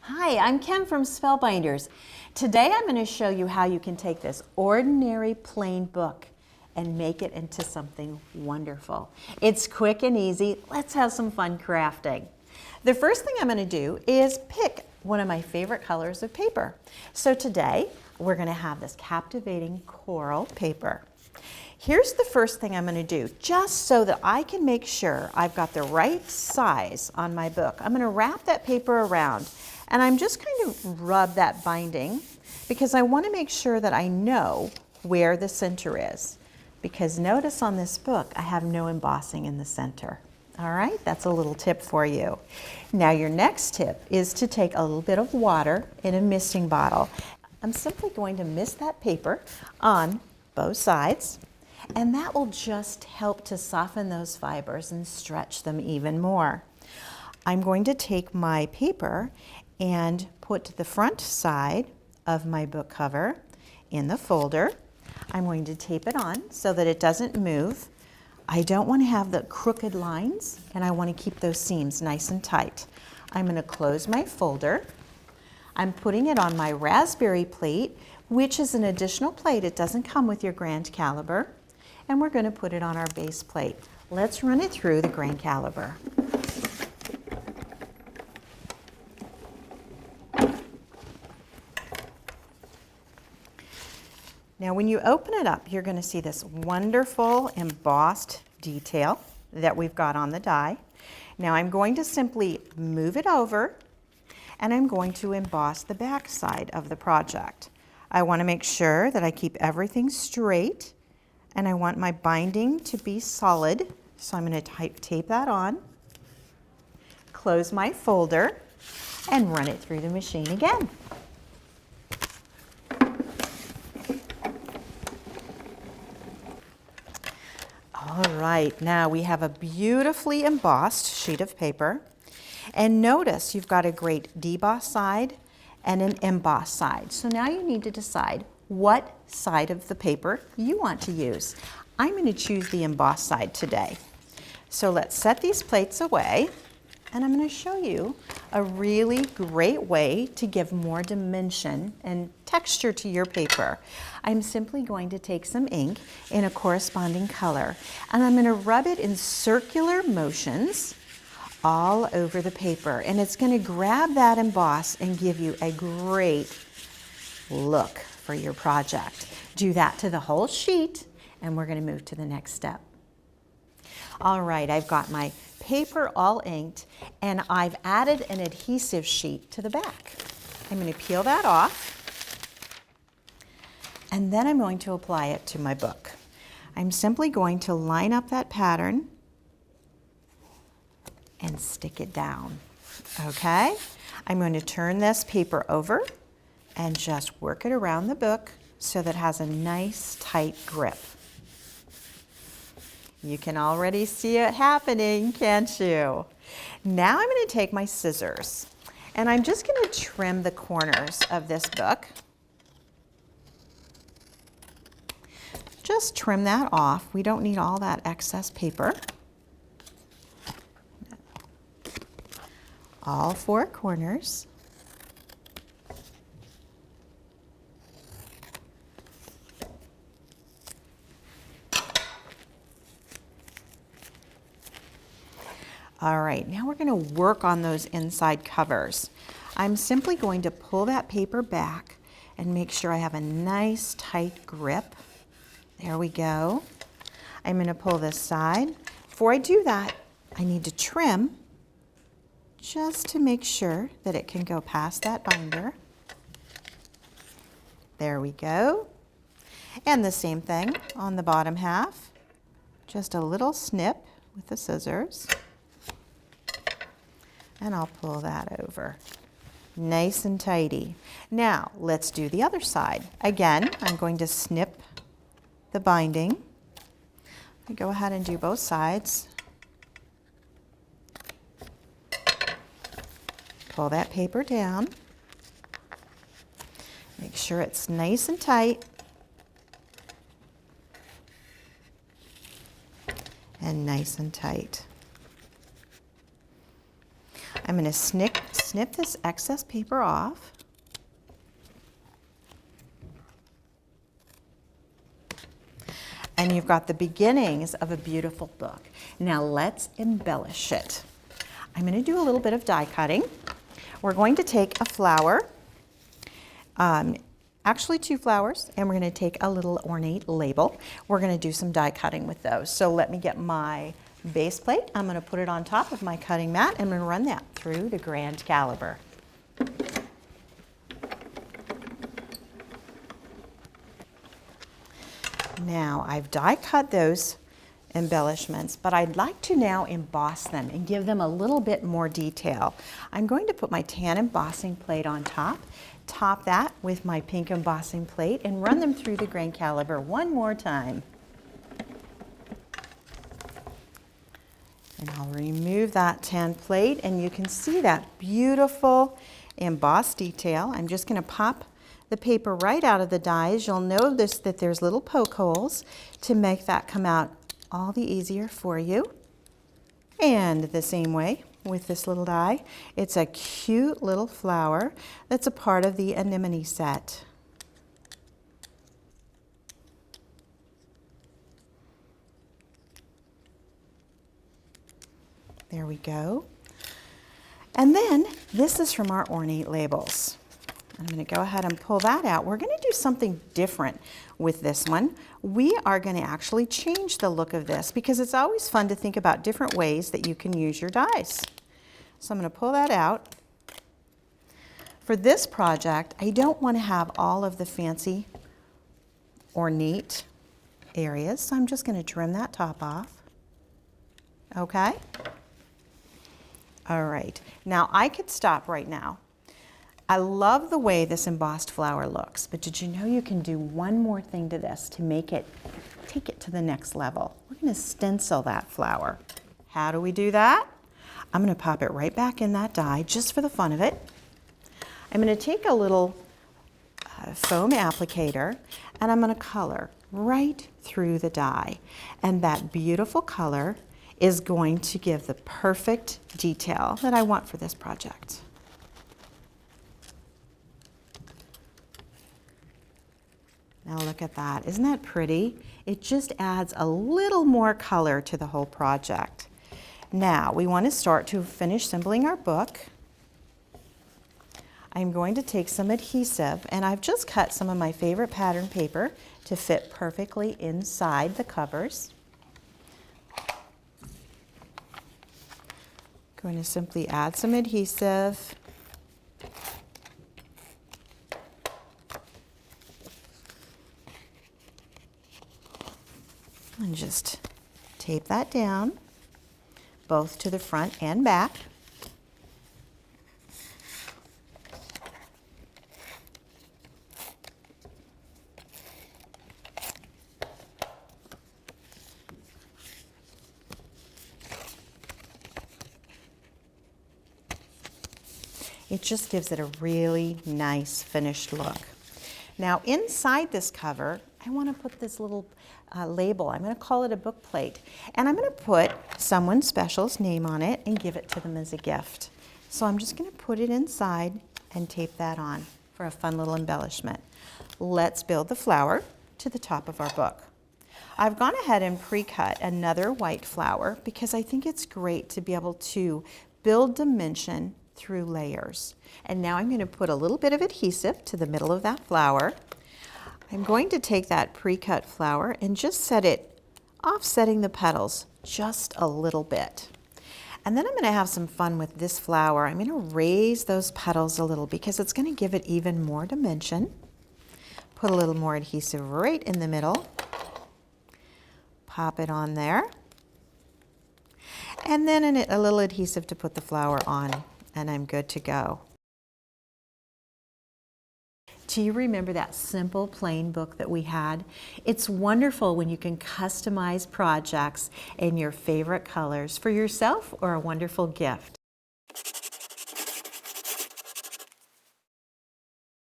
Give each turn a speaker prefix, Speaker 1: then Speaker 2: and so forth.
Speaker 1: Hi, I'm Kim from Spellbinders. Today I'm going to show you how you can take this ordinary plain book and make it into something wonderful. It's quick and easy. Let's have some fun crafting. The first thing I'm going to do is pick one of my favorite colors of paper. So today we're going to have this captivating coral paper. Here's the first thing I'm going to do, just so that I can make sure I've got the right size on my book. I'm going to wrap that paper around, and I'm just going to rub that binding because I want to make sure that I know where the center is. Because notice on this book, I have no embossing in the center. All right, that's a little tip for you. Now your next tip is to take a little bit of water in a misting bottle. I'm simply going to mist that paper on both sides. And that will just help to soften those fibers and stretch them even more. I'm going to take my paper and put the front side of my book cover in the folder. I'm going to tape it on so that it doesn't move. I don't want to have the crooked lines, and I want to keep those seams nice and tight. I'm going to close my folder. I'm putting it on my raspberry plate, which is an additional plate. It doesn't come with your grand caliber. And we're going to put it on our base plate. Let's run it through the grain caliber. Now when you open it up, you're going to see this wonderful embossed detail that we've got on the die. Now I'm going to simply move it over, and I'm going to emboss the back side of the project. I want to make sure that I keep everything straight, and I want my binding to be solid, so I'm going to tape that on, close my folder, and run it through the machine again. All right, now we have a beautifully embossed sheet of paper, and notice you've got a great deboss side and an emboss side. So now you need to decide what side of the paper you want to use. I'm going to choose the embossed side today. So let's set these plates away, and I'm going to show you a really great way to give more dimension and texture to your paper. I'm simply going to take some ink in a corresponding color, and I'm going to rub it in circular motions all over the paper, and it's going to grab that emboss and give you a great look for your project. Do that to the whole sheet, and we're going to move to the next step. All right, I've got my paper all inked, and I've added an adhesive sheet to the back. I'm going to peel that off, and then I'm going to apply it to my book. I'm simply going to line up that pattern and stick it down. Okay? I'm going to turn this paper over and just work it around the book so that it has a nice tight grip. You can already see it happening, can't you? Now I'm going to take my scissors, and I'm just going to trim the corners of this book. Just trim that off. We don't need all that excess paper. All four corners. All right, now we're going to work on those inside covers. I'm simply going to pull that paper back and make sure I have a nice tight grip. There we go. I'm going to pull this side. Before I do that, I need to trim just to make sure that it can go past that binder. There we go. And the same thing on the bottom half. Just a little snip with the scissors. And I'll pull that over. Nice and tidy. Now, let's do the other side. Again, I'm going to snip the binding. I go ahead and do both sides. Pull that paper down. Make sure it's nice and tight. And nice and tight. I'm going to snip snip this excess paper off. And you've got the beginnings of a beautiful book. Now let's embellish it. I'm going to do a little bit of die cutting. We're going to take a flower, actually 2 flowers, and we're going to take a little ornate label. We're going to do some die cutting with those. So let me get my base plate. I'm going to put it on top of my cutting mat and I'm going to run that through the grand caliper. Now I've die cut those embellishments, but I'd like to now emboss them and give them a little bit more detail. I'm going to put my tan embossing plate on top, top that with my pink embossing plate, and run them through the grain caliper one more time. And I'll remove that tan plate, and you can see that beautiful embossed detail. I'm just going to pop the paper right out of the dies. You'll notice that there's little poke holes to make that come out all the easier for you. And the same way with this little die. It's a cute little flower that's a part of the anemone set. There we go. And then this is from our ornate labels. I'm going to go ahead and pull that out. We're going to do something different with this one. We are going to actually change the look of this because it's always fun to think about different ways that you can use your dies. So I'm going to pull that out. For this project, I don't want to have all of the fancy ornate areas, so I'm just going to trim that top off. Okay? All right. Now I could stop right now. I love the way this embossed flower looks, but did you know you can do one more thing to this to make it, take it to the next level? We're going to stencil that flower. How do we do that? I'm going to pop it right back in that die just for the fun of it. I'm going to take a little foam applicator and I'm going to color right through the die. And that beautiful color is going to give the perfect detail that I want for this project. Now look at that. Isn't that pretty? It just adds a little more color to the whole project. Now we want to start to finish assembling our book. I'm going to take some adhesive, and I've just cut some of my favorite pattern paper to fit perfectly inside the covers. Going to simply add some adhesive. And just tape that down, both to the front and back. It just gives it a really nice finished look. Now inside this cover, I want to put this little label. I'm going to call it a book plate. And I'm going to put someone special's name on it and give it to them as a gift. So I'm just going to put it inside and tape that on for a fun little embellishment. Let's build the flower to the top of our book. I've gone ahead and pre-cut another white flower because I think it's great to be able to build dimension through layers. And now I'm going to put a little bit of adhesive to the middle of that flower. I'm going to take that pre-cut flower and just set it offsetting the petals just a little bit. And then I'm going to have some fun with this flower. I'm going to raise those petals a little because it's going to give it even more dimension. Put a little more adhesive right in the middle. Pop it on there. And then a little adhesive to put the flower on, and I'm good to go. Do you remember that simple plain book that we had? It's wonderful when you can customize projects in your favorite colors for yourself or a wonderful gift.